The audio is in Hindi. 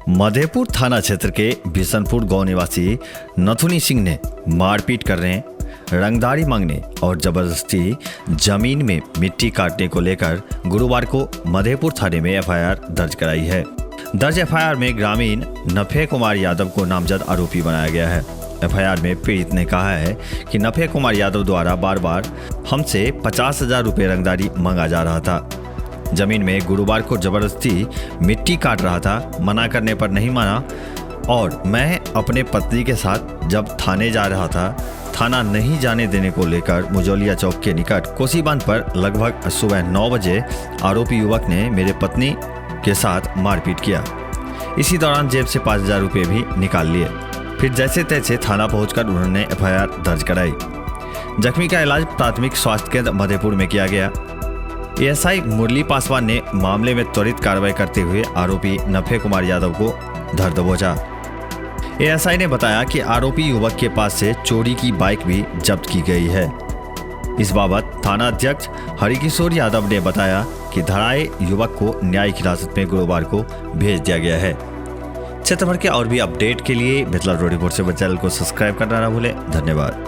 मधेपुर थाना क्षेत्र के बिशनपुर गांव निवासी नथुनी सिंह ने मारपीट करने, रंगदारी मांगने और जबरदस्ती जमीन में मिट्टी काटने को लेकर गुरुवार को मधेपुर थाने में एफआईआर दर्ज कराई है। दर्ज एफआईआर में ग्रामीण नफे कुमार यादव को नामजद आरोपी बनाया गया है। एफआईआर में पीड़ित ने कहा है कि नफे कुमार यादव द्वारा बार बार हमसे 50,000 रुपये रंगदारी मांगा जा रहा था। जमीन में गुरुवार को जबरदस्ती मिट्टी काट रहा था। मना करने पर नहीं माना और मैं अपने पत्नी के साथ जब थाने जा रहा था, थाना नहीं जाने देने को लेकर मुजौलिया चौक के निकट कोसी बांध पर लगभग सुबह 9 बजे आरोपी युवक ने मेरे पत्नी के साथ मारपीट किया। इसी दौरान जेब से 5,000 रुपये भी निकाल लिए। फिर जैसे तैसे थाना पहुंचकर उन्होंने एफआईआर दर्ज कराई। जख्मी का इलाज प्राथमिक स्वास्थ्य केंद्र मधेपुर में किया गया। एएसआई मुरली पासवान ने मामले में त्वरित कार्रवाई करते हुए आरोपी नफे कुमार यादव को धर दबोचा। एएसआई ने बताया कि आरोपी युवक के पास से चोरी की बाइक भी जब्त की गई है। इस बाबत थाना अध्यक्ष हरिकिशोर यादव ने बताया कि धराए युवक को न्यायिक हिरासत में गुरुवार को भेज दिया गया है। क्षेत्र भर के और भी अपडेट के लिए मिथिला रिपोर्ट से चैनल को सब्सक्राइब करना ना भूलें। धन्यवाद।